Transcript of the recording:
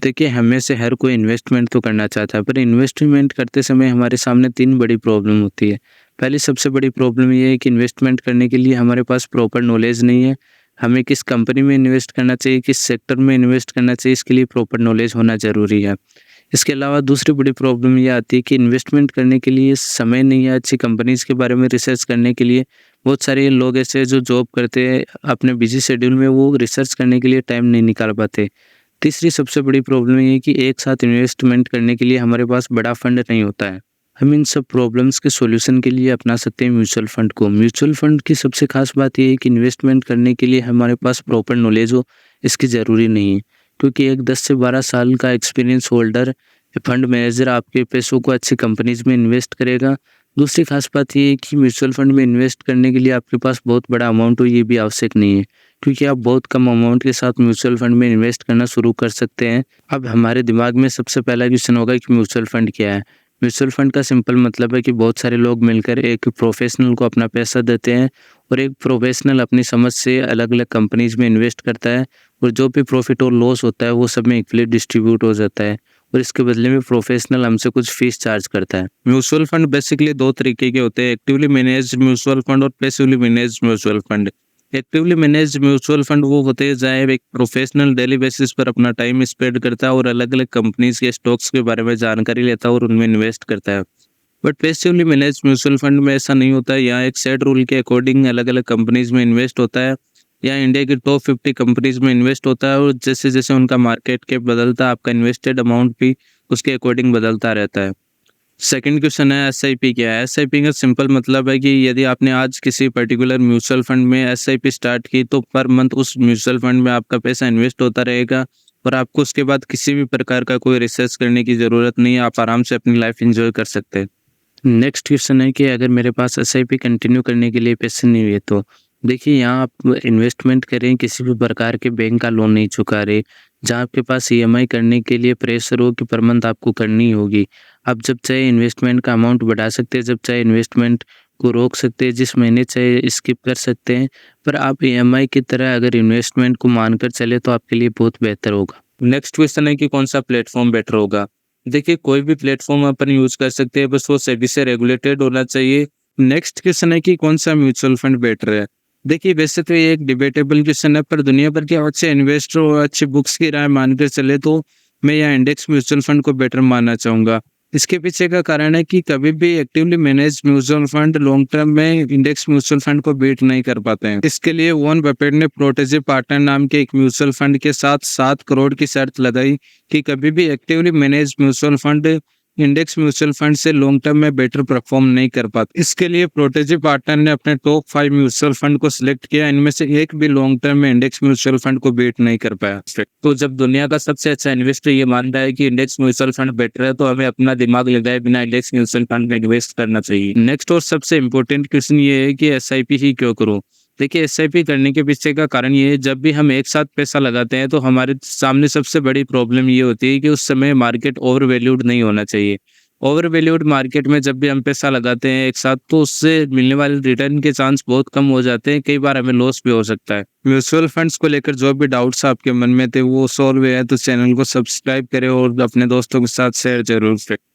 देखिए, हमें से हर कोई इन्वेस्टमेंट तो करना चाहता है, पर इन्वेस्टमेंट करते समय हमारे सामने 3 बड़ी प्रॉब्लम होती है। पहली सबसे बड़ी प्रॉब्लम ये है कि इन्वेस्टमेंट करने के लिए हमारे पास प्रॉपर नॉलेज नहीं है। हमें किस कंपनी में इन्वेस्ट करना चाहिए, किस सेक्टर में इन्वेस्ट करना चाहिए, इसके लिए प्रॉपर नॉलेज होना ज़रूरी है। इसके अलावा दूसरी बड़ी प्रॉब्लम ये आती है कि इन्वेस्टमेंट करने के लिए समय नहीं है, अच्छी कंपनीज़ के बारे में रिसर्च करने के लिए। बहुत सारे लोग ऐसे हैं जो जॉब करते हैं, अपने बिज़ी शेड्यूल में वो रिसर्च करने के लिए टाइम नहीं निकाल पाते। तीसरी सबसे बड़ी प्रॉब्लम ये है कि एक साथ इन्वेस्टमेंट करने के लिए हमारे पास बड़ा फंड नहीं होता है। हम इन सब प्रॉब्लम्स के सॉल्यूशन के लिए अपना सकते हैं म्यूचुअल फंड को। म्यूचुअल फंड की सबसे खास बात ये है कि इन्वेस्टमेंट करने के लिए हमारे पास प्रॉपर नॉलेज हो, इसकी ज़रूरी नहीं है। क्योंकि एक 10 से 12 साल का एक्सपीरियंस होल्डर फंड मैनेजर आपके पैसों को अच्छी कंपनीज़ में इन्वेस्ट करेगा। दूसरी खास बात ये है कि म्यूचुअल फंड में इन्वेस्ट करने के लिए आपके पास बहुत बड़ा अमाउंट हो, ये भी आवश्यक नहीं है। क्योंकि आप बहुत कम अमाउंट के साथ म्यूचुअल फंड में इन्वेस्ट करना शुरू कर सकते हैं। अब हमारे दिमाग में सबसे पहला क्वेश्चन होगा कि म्यूचुअल फंड क्या है? म्यूचुअल फंड का सिंपल मतलब है कि बहुत सारे लोग मिलकर एक प्रोफेशनल को अपना पैसा देते हैं और एक प्रोफेशनल अपनी समझ से अलग-अलग कंपनीज़ में इन्वेस्ट करता है और जो भी प्रॉफ़िट और लॉस होता है वो सब में इक्वली डिस्ट्रीब्यूट हो जाता है और इसके बदले में प्रोफेशनल हमसे कुछ फीस चार्ज करता है। म्यूचुअल फंड बेसिकली 2 तरीके के होते हैं, एक्टिवली मैनेज्ड म्यूचुअल फंड और passively managed mutual fund. Actively managed mutual fund वो होते हैं जहाँ एक प्रोफेशनल डेली बेसिस पर अपना टाइम स्पेंड करता है और अलग-अलग कंपनीज के स्टॉक्स के बारे में जानकारी लेता है और उनमें इन्वेस्ट करता है। But passively managed mutual fund में ऐसा नहीं होता है। यहाँ एक सेट रूल के अकॉर्डिंग अलग-अलग कंपनीज में इन्वेस्ट होता है। यहाँ इंडिया की टॉप 50 कंपनीज में इन्वेस्ट होता है और जैसे-जैसे उनका मार्केट कैप बदलता है, आपका इन्वेस्टेड अमाउंट भी उसके अकॉर्डिंग बदलता रहता है। सेकंड क्वेश्चन है एसआईपी क्या है? एसआईपी का सिंपल मतलब है कि यदि आपने आज किसी पर्टिकुलर म्यूचुअल फंड में एसआईपी स्टार्ट की तो पर मंथ उस म्यूचुअल फंड में आपका पैसा इन्वेस्ट होता रहेगा और आपको उसके बाद किसी भी प्रकार का कोई रिसर्च करने की ज़रूरत नहीं है। आप आराम से अपनी लाइफ एंजॉय कर सकते हैं। नेक्स्ट क्वेश्चन है कि अगर मेरे पास एसआईपी कंटिन्यू करने के लिए पैसे नहीं हुए तो? देखिए, यहाँ आप इन्वेस्टमेंट करें, किसी भी प्रकार के बैंक का लोन नहीं चुका रहे, जहाँ आपके पास ईएमआई करने के लिए प्रेशर हो कि पर मंथ आपको करनी होगी। आप जब चाहे इन्वेस्टमेंट का अमाउंट बढ़ा सकते हैं, जब चाहे इन्वेस्टमेंट को रोक सकते हैं, जिस महीने चाहे स्किप कर सकते हैं। पर आप ईएमआई की तरह अगर इन्वेस्टमेंट को मानकर चले तो आपके लिए बहुत बेहतर होगा। नेक्स्ट क्वेश्चन है कि कौन सा प्लेटफॉर्म बेटर होगा? देखिए, कोई भी प्लेटफॉर्म अपन यूज़ कर सकते हैं, बस वो सेबी से रेगुलेटेड होना चाहिए। नेक्स्ट क्वेश्चन है कि कौन सा म्यूचुअल फंड बेटर है? देखिए, वैसे तो ये एक डिबेटेबल क्वेश्चन है, पर दुनिया भर के अच्छे इन्वेस्टर और अच्छी बुक्स की राय मानकर चले तो मैं यहाँ इंडेक्स म्यूचुअल फंड को बेटर मानना चाहूँगा। इसके पीछे का कारण है कि कभी भी actively managed mutual fund long term में इंडेक्स म्यूचुअल फंड को बीट नहीं कर पाते हैं। इसके लिए वॉरेन बफेट ने प्रोटेजिव पार्टनर नाम के एक म्यूचुअल फंड के साथ 7 करोड़ की शर्त लगाई कि कभी भी actively managed mutual fund index mutual fund से लॉन्ग टर्म में बेटर परफॉर्म नहीं कर पाते। इसके लिए प्रोटेजिव पार्टनर ने अपने टॉप 5 म्यूचुअल फंड को सिलेक्ट किया। इनमें से एक भी लॉन्ग टर्म में इंडेक्स म्यूचुअल फंड को बीट नहीं कर पाया। तो जब दुनिया का सबसे अच्छा इन्वेस्टर ये मान रहा है कि इंडेक्स म्यूचुअल फंड बेटर है, तो हमें अपना दिमाग लगाए बिना इंडेक्स म्यूचुअल फंड में इन्वेस्ट करना चाहिए। नेक्स्ट और सबसे इम्पोर्टेंट क्वेश्चन ये है कि एसआईपी ही क्यों करूं? देखिए, एसआईपी करने के पीछे का कारण ये है, जब भी हम एक साथ पैसा लगाते हैं तो हमारे सामने सबसे बड़ी प्रॉब्लम ये होती है कि उस समय मार्केट ओवर वैल्यूड नहीं होना चाहिए। ओवर वैल्यूड मार्केट में जब भी हम पैसा लगाते हैं एक साथ, तो उससे मिलने वाले रिटर्न के चांस बहुत कम हो जाते हैं। कई बार हमें लॉस भी हो सकता है। म्यूचुअल फंड्स को लेकर जो भी डाउट्स आपके मन में थे वो सॉल्व हुए हैं, तो चैनल को सब्सक्राइब करें और अपने दोस्तों के साथ शेयर जरूर करें।